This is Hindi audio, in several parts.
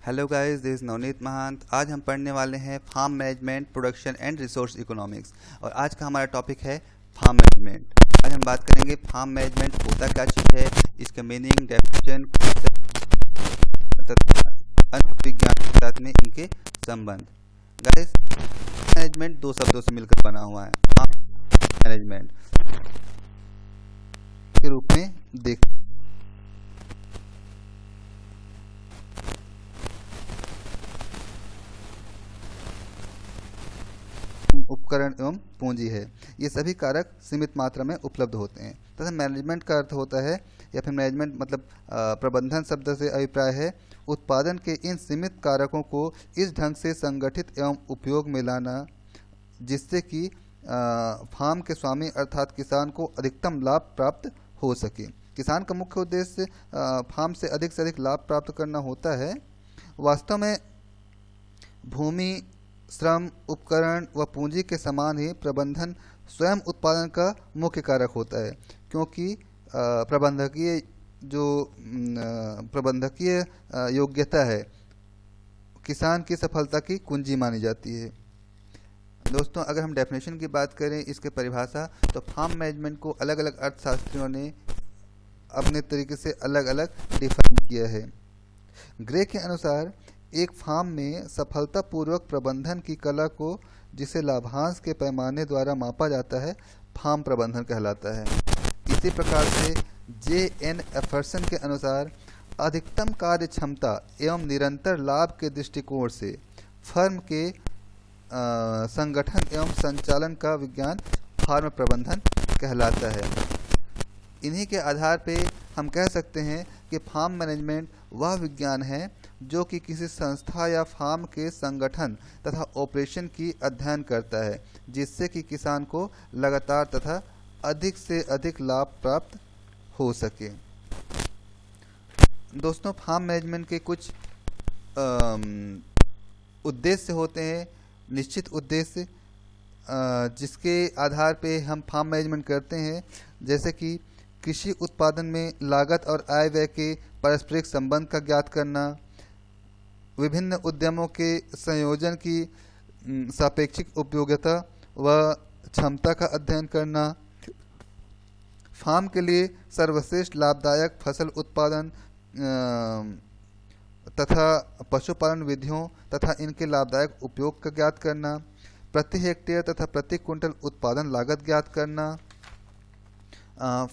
Hello guys, this is Navneet Mahant. आज हम पढ़ने वाले हैं farm management, production and resource economics. और आज का हमारा टॉपिक है फार्म मैनेजमेंट। आज हम बात करेंगे फार्म मैनेजमेंट होता क्या चीज़ है, इसका मीनिंग, डेफिनेशन तथा अन्य विज्ञान के साथ में इनके संबंध। गाइस, मैनेजमेंट दो शब्दों से मिलकर बना हुआ है। फार्म मैनेजमेंट के रूप में देख उपकरण एवं पूंजी है। ये सभी कारक सीमित मात्रा में उपलब्ध होते हैं तथा मैनेजमेंट का अर्थ होता है, या फिर मैनेजमेंट मतलब प्रबंधन शब्द से अभिप्राय है उत्पादन के इन सीमित कारकों को इस ढंग से संगठित एवं उपयोग में लाना जिससे कि फार्म के स्वामी अर्थात किसान को अधिकतम लाभ प्राप्त हो सके। किसान का मुख्य उद्देश्य फार्म से अधिक लाभ प्राप्त करना होता है। वास्तव में भूमि, श्रम, उपकरण व पूंजी के समान ही प्रबंधन स्वयं उत्पादन का मुख्य कारक होता है, क्योंकि प्रबंधकीय योग्यता है किसान की सफलता की कुंजी मानी जाती है। दोस्तों, अगर हम डेफिनेशन की बात करें, इसके परिभाषा, तो फार्म मैनेजमेंट को अलग अलग अर्थशास्त्रियों ने अपने तरीके से अलग अलग डिफाइन किया है। ग्रे के अनुसार एक फार्म में सफलतापूर्वक प्रबंधन की कला को, जिसे लाभांश के पैमाने द्वारा मापा जाता है, फार्म प्रबंधन कहलाता है। इसी प्रकार से J.N. एफरसन के अनुसार अधिकतम कार्य क्षमता एवं निरंतर लाभ के दृष्टिकोण से फर्म के संगठन एवं संचालन का विज्ञान फार्म प्रबंधन कहलाता है। इन्हीं के आधार पे हम कह सकते हैं कि फार्म मैनेजमेंट वह विज्ञान है जो कि किसी संस्था या फार्म के संगठन तथा ऑपरेशन की अध्ययन करता है, जिससे कि किसान को लगातार तथा अधिक से अधिक लाभ प्राप्त हो सके। दोस्तों, फार्म मैनेजमेंट के कुछ उद्देश्य होते हैं, निश्चित उद्देश्य जिसके आधार पे हम फार्म मैनेजमेंट करते हैं, जैसे कि कृषि उत्पादन में लागत और आय व्यय के पारस्परिक संबंध का ज्ञात करना, विभिन्न उद्यमों के संयोजन की सापेक्षिक उपयोगिता व क्षमता का अध्ययन करना, फार्म के लिए सर्वश्रेष्ठ लाभदायक फसल उत्पादन तथा पशुपालन विधियों तथा इनके लाभदायक उपयोग का ज्ञात करना, प्रति हेक्टेयर तथा प्रति क्विंटल उत्पादन लागत ज्ञात करना,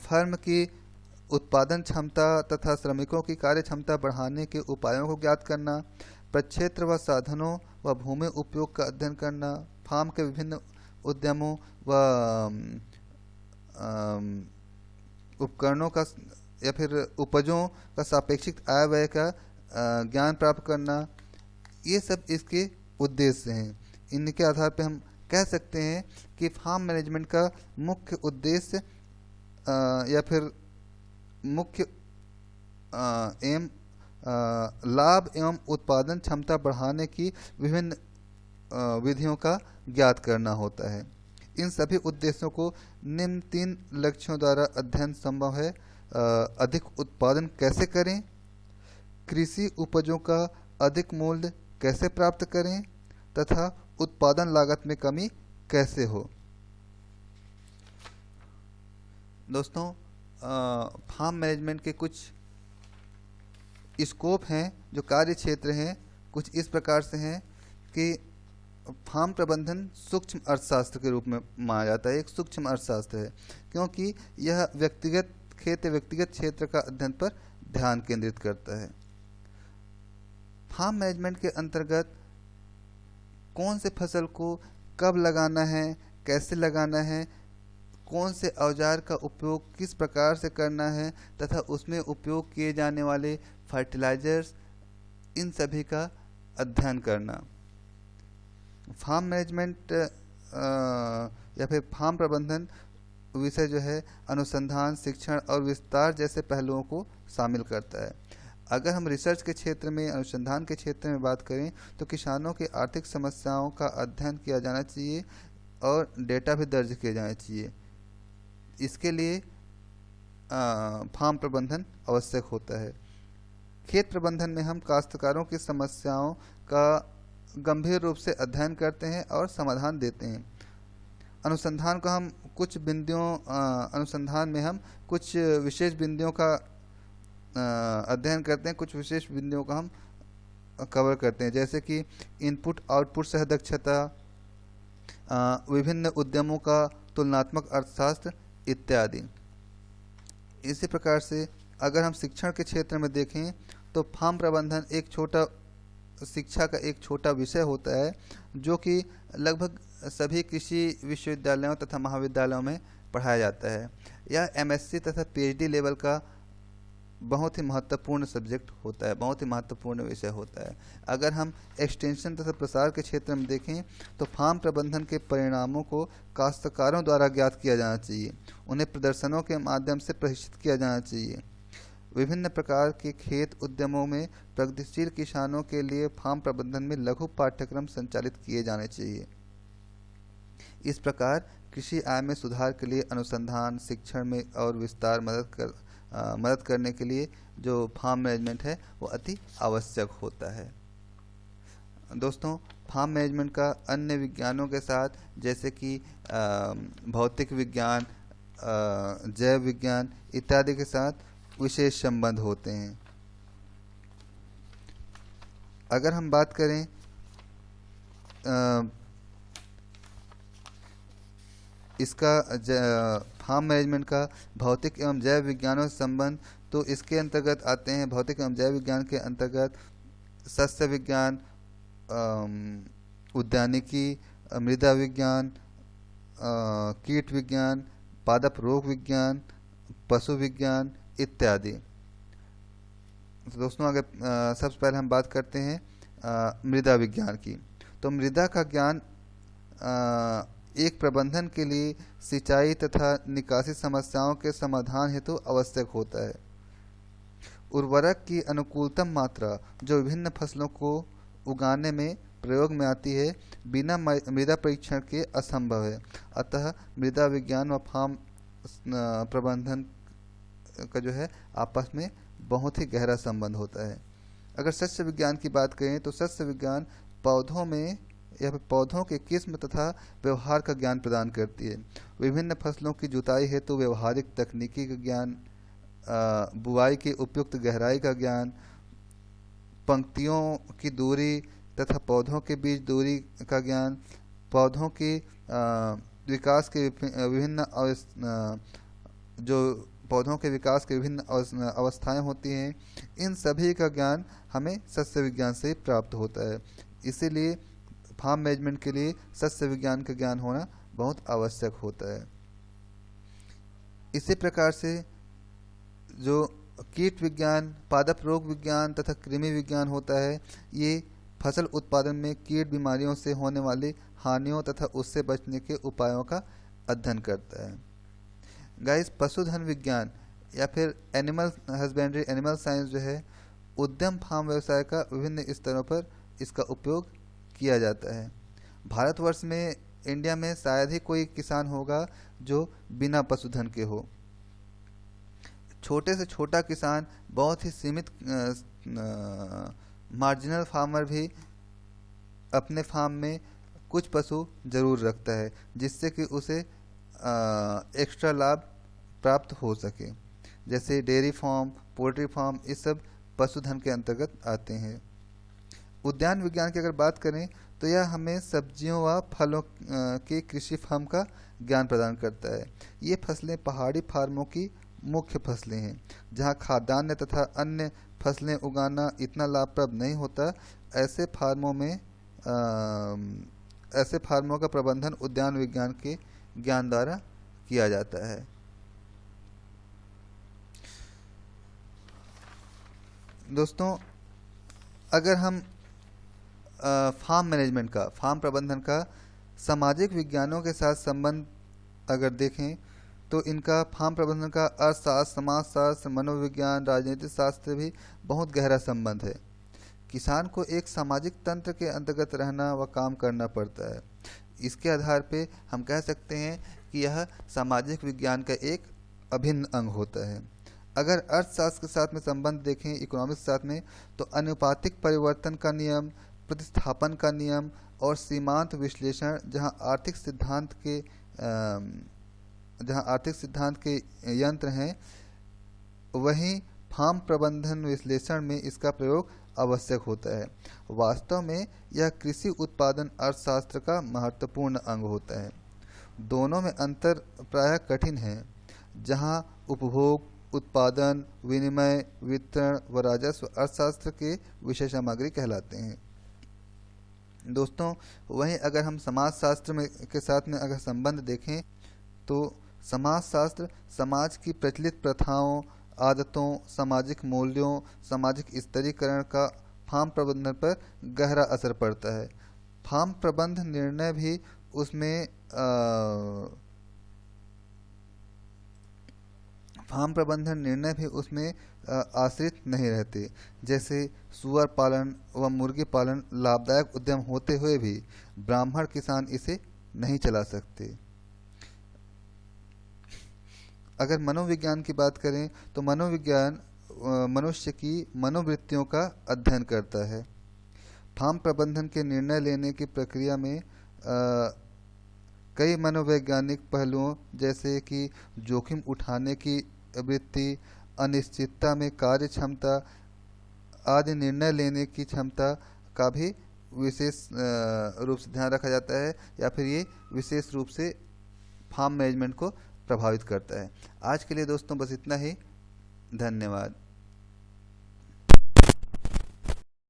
फर्म की उत्पादन क्षमता तथा श्रमिकों की कार्य क्षमता बढ़ाने के उपायों को ज्ञात करना, प्रक्षेत्र व साधनों व भूमि उपयोग का अध्ययन करना, फार्म के विभिन्न उद्यमों व उपकरणों का या फिर उपजों का सापेक्षिक आय व्यय का ज्ञान प्राप्त करना, ये सब इसके उद्देश्य हैं। इनके आधार पर हम कह सकते हैं कि फार्म मैनेजमेंट का मुख्य उद्देश्य या फिर मुख्य एम लाभ एवं उत्पादन क्षमता बढ़ाने की विभिन्न विधियों का ज्ञात करना होता है। इन सभी उद्देश्यों को निम्न 3 लक्ष्यों द्वारा अध्ययन संभव है। अधिक उत्पादन कैसे करें, कृषि उपजों का अधिक मूल्य कैसे प्राप्त करें तथा उत्पादन लागत में कमी कैसे हो। दोस्तों, फार्म मैनेजमेंट के कुछ स्कोप हैं, जो कार्य क्षेत्र हैं, कुछ इस प्रकार से हैं कि फार्म प्रबंधन सूक्ष्म अर्थशास्त्र के रूप में माना जाता है। एक सूक्ष्म अर्थशास्त्र है, क्योंकि यह व्यक्तिगत क्षेत्र का अध्ययन पर ध्यान केंद्रित करता है। फार्म मैनेजमेंट के अंतर्गत कौन से फसल को कब लगाना है, कैसे लगाना है, कौन से औजार का उपयोग किस प्रकार से करना है तथा उसमें उपयोग किए जाने वाले फर्टिलाइजर्स, इन सभी का अध्ययन करना। फार्म मैनेजमेंट या फिर फार्म प्रबंधन विषय जो है अनुसंधान, शिक्षण और विस्तार जैसे पहलुओं को शामिल करता है। अगर हम रिसर्च के क्षेत्र में, अनुसंधान के क्षेत्र में बात करें, तो किसानों की आर्थिक समस्याओं का अध्ययन किया जाना चाहिए और डेटा भी दर्ज किए जाने चाहिए। इसके लिए फार्म प्रबंधन आवश्यक होता है। खेत प्रबंधन में हम काश्तकारों की समस्याओं का गंभीर रूप से अध्ययन करते हैं और समाधान देते हैं। अनुसंधान को हम कुछ बिंदुओं अनुसंधान में हम कुछ विशेष बिंदुओं का अध्ययन करते हैं, कुछ विशेष बिंदुओं का हम कवर करते हैं, जैसे कि इनपुट आउटपुट सह दक्षता, विभिन्न उद्यमों का तुलनात्मक अर्थशास्त्र इत्यादि। इसी प्रकार से अगर हम शिक्षण के क्षेत्र में देखें तो फार्म प्रबंधन शिक्षा का एक छोटा विषय होता है जो कि लगभग सभी कृषि विश्वविद्यालयों तथा महाविद्यालयों में पढ़ाया जाता है। यह एमएससी तथा पीएचडी लेवल का बहुत ही महत्वपूर्ण सब्जेक्ट होता है, बहुत ही महत्वपूर्ण विषय होता है। अगर हम एक्सटेंशन तथा प्रसार के क्षेत्र में देखें तो फार्म प्रबंधन के परिणामों को काश्तकारों द्वारा ज्ञात किया जाना चाहिए, उन्हें प्रदर्शनों के माध्यम से प्रशिक्षित किया जाना चाहिए। विभिन्न प्रकार के खेत उद्यमों में प्रगतिशील किसानों के लिए फार्म प्रबंधन में लघु पाठ्यक्रम संचालित किए जाने चाहिए। इस प्रकार कृषि आय में सुधार के लिए अनुसंधान, शिक्षण में और विस्तार मदद करने के लिए जो फार्म मैनेजमेंट है वो अति आवश्यक होता है। दोस्तों, फार्म मैनेजमेंट का अन्य विज्ञानों के साथ जैसे कि भौतिक विज्ञान, जैव विज्ञान इत्यादि के साथ विशेष संबंध होते हैं। अगर हम बात करें इसका फार्म मैनेजमेंट का भौतिक एवं जैव विज्ञानों से संबंध, तो इसके अंतर्गत आते हैं, भौतिक एवं जैव विज्ञान के अंतर्गत सस्य विज्ञान, उद्यानिकी, मृदा विज्ञान, कीट विज्ञान, पादप रोग विज्ञान, पशु विज्ञान इत्यादि। तो दोस्तों, अगर सबसे पहले हम बात करते हैं मृदा विज्ञान की, तो मृदा का ज्ञान एक प्रबंधन के लिए सिंचाई तथा निकासी समस्याओं के समाधान हेतु आवश्यक होता है। उर्वरक की अनुकूलतम मात्रा जो विभिन्न फसलों को उगाने में प्रयोग में आती है, बिना मृदा परीक्षण के असंभव है। अतः मृदा विज्ञान व फार्म प्रबंधन का जो है आपस में बहुत ही गहरा संबंध होता है। अगर सस्य विज्ञान की बात करें तो सस्य विज्ञान पौधों में या फिर पौधों के किस्म तथा व्यवहार का ज्ञान प्रदान करती है। विभिन्न फसलों की जुताई हेतु व्यवहारिक तकनीकी का ज्ञान, बुआई की उपयुक्त गहराई का ज्ञान, पंक्तियों की दूरी तथा पौधों के बीच दूरी का ज्ञान, पौधों की विकास के विभिन्न अवस्थाएं होती हैं, इन सभी का ज्ञान हमें सस्य विज्ञान से प्राप्त होता है। इसीलिए फार्म मैनेजमेंट के लिए सस्य विज्ञान का ज्ञान होना बहुत आवश्यक होता है। इसी प्रकार से जो कीट विज्ञान, पादप रोग विज्ञान तथा कृमि विज्ञान होता है, ये फसल उत्पादन में कीट बीमारियों से होने वाली हानियों तथा उससे बचने के उपायों का अध्ययन करता है। गाइस, पशुधन विज्ञान या फिर एनिमल हस्बेंड्री, एनिमल साइंस जो है, उद्यम फार्म व्यवसाय का विभिन्न स्तरों पर इसका उपयोग किया जाता है। भारतवर्ष में, इंडिया में शायद ही कोई किसान होगा जो बिना पशुधन के हो। छोटे से छोटा किसान, बहुत ही सीमित मार्जिनल फार्मर भी अपने फार्म में कुछ पशु जरूर रखता है, जिससे कि उसे एक्स्ट्रा लाभ प्राप्त हो सके। जैसे डेयरी फार्म, पोल्ट्री फार्म, ये सब पशुधन के अंतर्गत आते हैं। उद्यान विज्ञान की अगर बात करें तो यह हमें सब्जियों व फलों के कृषि फार्म का ज्ञान प्रदान करता है। ये फसलें पहाड़ी फार्मों की मुख्य फसलें हैं, जहां खाद्यान्न तथा अन्य फसलें उगाना इतना लाभप्रद नहीं होता। ऐसे फार्मों का प्रबंधन उद्यान विज्ञान के ज्ञान द्वारा किया जाता है। दोस्तों, अगर हम फार्म मैनेजमेंट का, फार्म प्रबंधन का सामाजिक विज्ञानों के साथ संबंध अगर देखें तो इनका फार्म प्रबंधन का अर्थशास्त्र, समाजशास्त्र, मनोविज्ञान, राजनीतिक शास्त्र भी बहुत गहरा संबंध है। किसान को एक सामाजिक तंत्र के अंतर्गत रहना व काम करना पड़ता है। इसके आधार पे हम कह सकते हैं कि यह सामाजिक विज्ञान का एक अभिन्न अंग होता है। अगर अर्थशास्त्र के साथ में संबंध देखें इकोनॉमिक्स के साथ में, तो अनुपातिक परिवर्तन का नियम, प्रतिस्थापन का नियम और सीमांत विश्लेषण, जहां आर्थिक सिद्धांत के यंत्र हैं, वहीं फार्म प्रबंधन विश्लेषण में इसका प्रयोग आवश्यक होता है। वास्तव में यह कृषि उत्पादन अर्थशास्त्र का महत्वपूर्ण अंग होता है। दोनों में अंतर प्रायः कठिन है, जहां उपभोग, उत्पादन, विनिमय, वितरण व राजस्व अर्थशास्त्र के विषय सामग्री कहलाते हैं। दोस्तों, वहीं अगर हम समाजशास्त्र में के साथ में अगर संबंध देखें, तो समाजशास्त्र समाज की प्रचलित प्रथाओं, आदतों, सामाजिक मूल्यों, सामाजिक स्तरीकरण का फार्म प्रबंधन पर गहरा असर पड़ता है। फार्म प्रबंधन निर्णय भी उसमें आश्रित नहीं रहते। जैसे सुअर पालन व मुर्गी पालन लाभदायक उद्यम होते हुए भी ब्राह्मण किसान इसे नहीं चला सकते। अगर मनोविज्ञान की बात करें, तो मनोविज्ञान मनुष्य की मनोवृत्तियों का अध्ययन करता है। फार्म प्रबंधन के निर्णय लेने की प्रक्रिया में कई मनोवैज्ञानिक पहलुओं, जैसे कि जोखिम उठाने की वृत्ति, अनिश्चितता में कार्य क्षमता आदि, निर्णय लेने की क्षमता का भी विशेष रूप से ध्यान रखा जाता है, या फिर ये विशेष रूप से फार्म मैनेजमेंट को प्रभावित करता है। आज के लिए दोस्तों बस इतना ही। धन्यवाद।